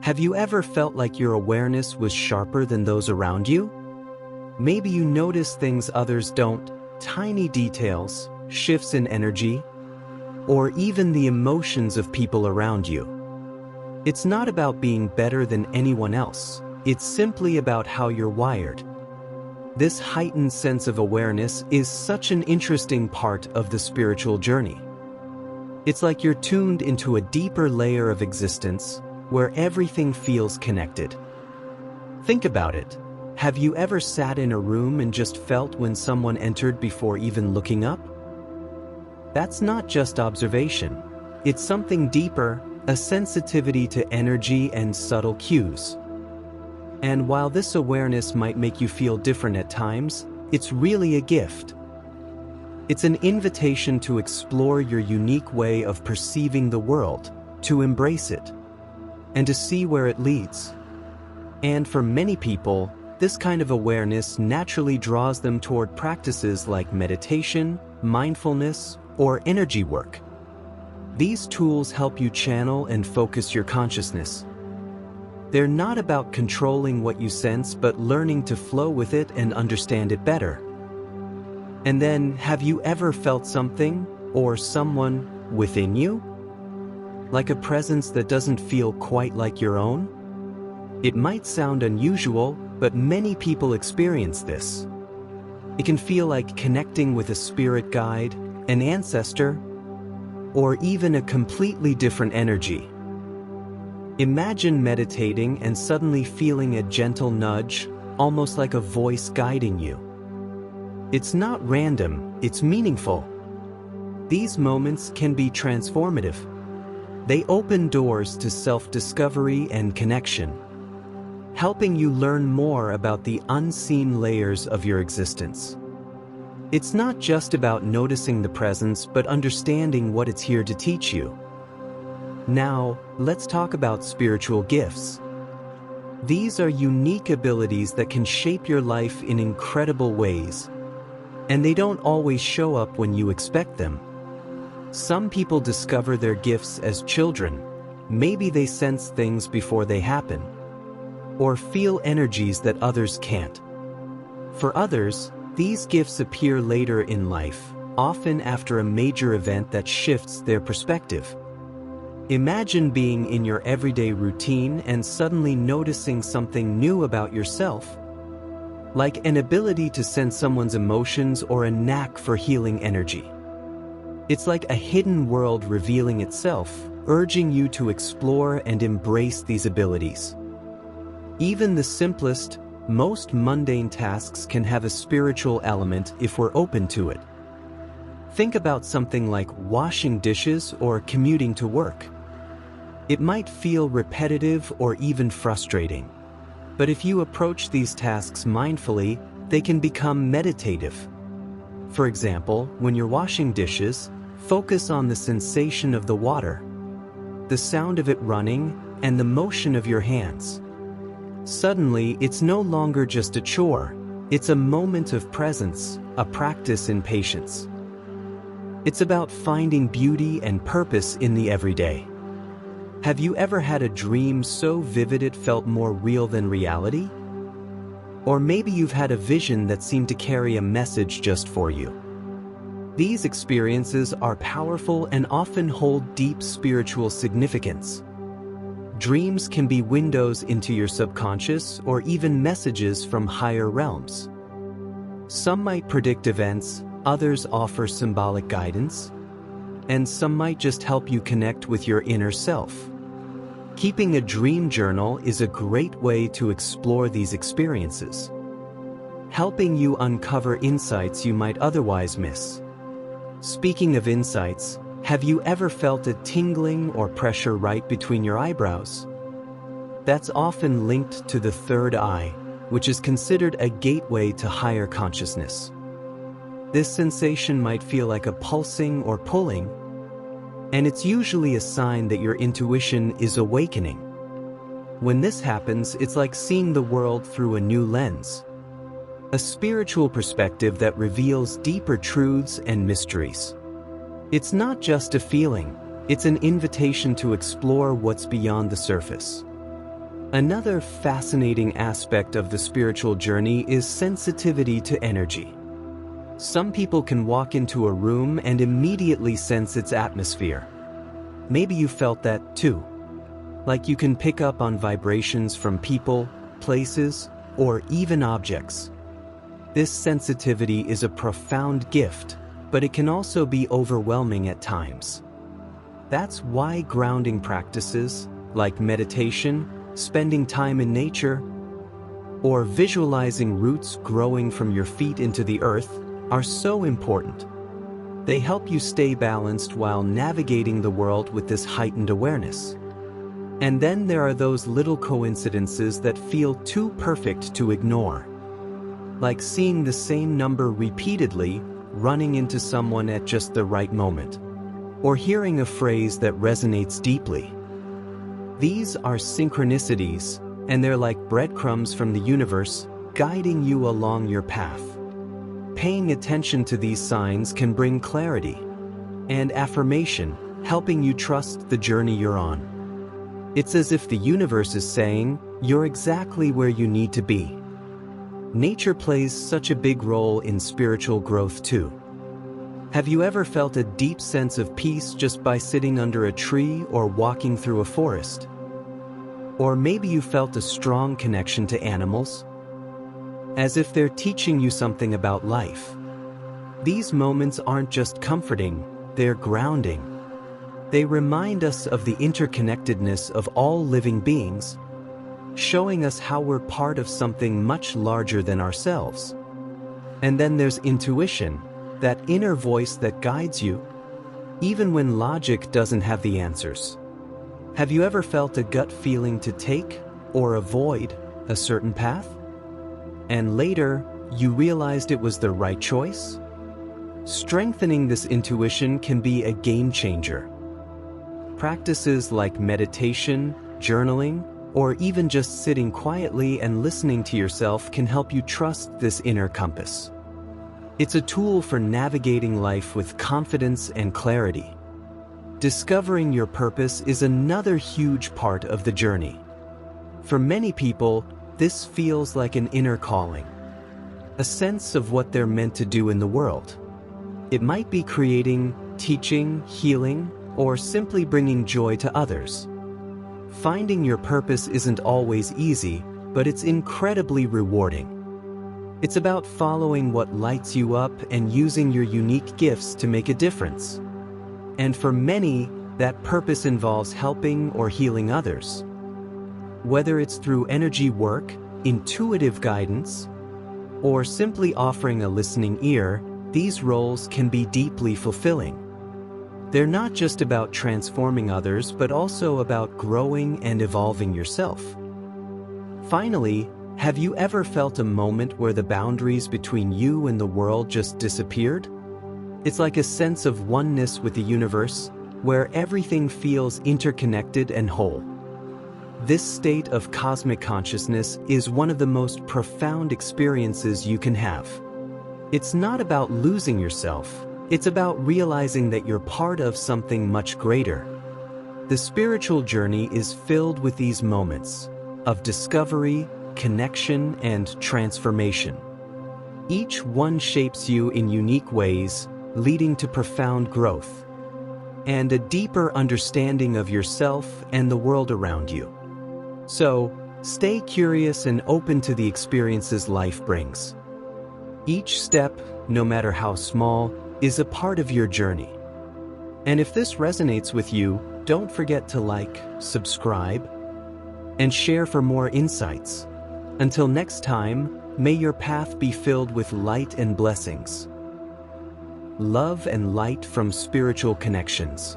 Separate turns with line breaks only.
Have you ever felt like your awareness was sharper than those around you? Maybe you notice things others don't, tiny details, shifts in energy, or even the emotions of people around you. It's not about being better than anyone else, it's simply about how you're wired. This heightened sense of awareness is such an interesting part of the spiritual journey. It's like you're tuned into a deeper layer of existence, where everything feels connected. Think about it. Have you ever sat in a room and just felt when someone entered before even looking up? That's not just observation. It's something deeper, a sensitivity to energy and subtle cues. And while this awareness might make you feel different at times, it's really a gift. It's an invitation to explore your unique way of perceiving the world, to embrace it, and to see where it leads. And for many people, this kind of awareness naturally draws them toward practices like meditation, mindfulness, or energy work. These tools help you channel and focus your consciousness. They're not about controlling what you sense, but learning to flow with it and understand it better. And then, have you ever felt something, or someone, within you? Like a presence that doesn't feel quite like your own? It might sound unusual, but many people experience this. It can feel like connecting with a spirit guide, an ancestor, or even a completely different energy. Imagine meditating and suddenly feeling a gentle nudge, almost like a voice guiding you. It's not random, it's meaningful. These moments can be transformative. They open doors to self-discovery and connection, helping you learn more about the unseen layers of your existence. It's not just about noticing the presence, but understanding what it's here to teach you. Now, let's talk about spiritual gifts. These are unique abilities that can shape your life in incredible ways, and they don't always show up when you expect them. Some people discover their gifts as children. Maybe they sense things before they happen, or feel energies that others can't. For others, these gifts appear later in life, often after a major event that shifts their perspective. Imagine being in your everyday routine and suddenly noticing something new about yourself, like an ability to sense someone's emotions or a knack for healing energy. It's like a hidden world revealing itself, urging you to explore and embrace these abilities. Even the simplest, most mundane tasks can have a spiritual element if we're open to it. Think about something like washing dishes or commuting to work. It might feel repetitive or even frustrating, but if you approach these tasks mindfully, they can become meditative. For example, when you're washing dishes, focus on the sensation of the water, the sound of it running, and the motion of your hands. Suddenly, it's no longer just a chore, it's a moment of presence, a practice in patience. It's about finding beauty and purpose in the everyday. Have you ever had a dream so vivid it felt more real than reality? Or maybe you've had a vision that seemed to carry a message just for you. These experiences are powerful and often hold deep spiritual significance. Dreams can be windows into your subconscious or even messages from higher realms. Some might predict events, others offer symbolic guidance, and some might just help you connect with your inner self. Keeping a dream journal is a great way to explore these experiences, helping you uncover insights you might otherwise miss. Speaking of insights, have you ever felt a tingling or pressure right between your eyebrows? That's often linked to the third eye, which is considered a gateway to higher consciousness. This sensation might feel like a pulsing or pulling, and it's usually a sign that your intuition is awakening. When this happens, it's like seeing the world through a new lens, a spiritual perspective that reveals deeper truths and mysteries. It's not just a feeling, it's an invitation to explore what's beyond the surface. Another fascinating aspect of the spiritual journey is sensitivity to energy. Some people can walk into a room and immediately sense its atmosphere. Maybe you felt that too. Like you can pick up on vibrations from people, places, or even objects. This sensitivity is a profound gift, but it can also be overwhelming at times. That's why grounding practices, like meditation, spending time in nature, or visualizing roots growing from your feet into the earth, are so important. They help you stay balanced while navigating the world with this heightened awareness. And then there are those little coincidences that feel too perfect to ignore. Like seeing the same number repeatedly, running into someone at just the right moment, or hearing a phrase that resonates deeply. These are synchronicities, and they're like breadcrumbs from the universe, guiding you along your path. Paying attention to these signs can bring clarity and affirmation, helping you trust the journey you're on. It's as if the universe is saying, you're exactly where you need to be. Nature plays such a big role in spiritual growth too. Have you ever felt a deep sense of peace just by sitting under a tree or walking through a forest? Or maybe you felt a strong connection to animals, as if they're teaching you something about life. These moments aren't just comforting, they're grounding. They remind us of the interconnectedness of all living beings, showing us how we're part of something much larger than ourselves. And then there's intuition, that inner voice that guides you, even when logic doesn't have the answers. Have you ever felt a gut feeling to take or avoid a certain path? And later, you realized it was the right choice? Strengthening this intuition can be a game changer. Practices like meditation, journaling, or even just sitting quietly and listening to yourself can help you trust this inner compass. It's a tool for navigating life with confidence and clarity. Discovering your purpose is another huge part of the journey. For many people, this feels like an inner calling, a sense of what they're meant to do in the world. It might be creating, teaching, healing, or simply bringing joy to others. Finding your purpose isn't always easy, but it's incredibly rewarding. It's about following what lights you up and using your unique gifts to make a difference. And for many, that purpose involves helping or healing others. Whether it's through energy work, intuitive guidance, or simply offering a listening ear, these roles can be deeply fulfilling. They're not just about transforming others, but also about growing and evolving yourself. Finally, have you ever felt a moment where the boundaries between you and the world just disappeared? It's like a sense of oneness with the universe, where everything feels interconnected and whole. This state of cosmic consciousness is one of the most profound experiences you can have. It's not about losing yourself, it's about realizing that you're part of something much greater. The spiritual journey is filled with these moments of discovery, connection, and transformation. Each one shapes you in unique ways, leading to profound growth and a deeper understanding of yourself and the world around you. So, stay curious and open to the experiences life brings. Each step, no matter how small, is a part of your journey. And if this resonates with you, don't forget to like, subscribe, and share for more insights. Until next time, may your path be filled with light and blessings. Love and light from Spiritual Connections.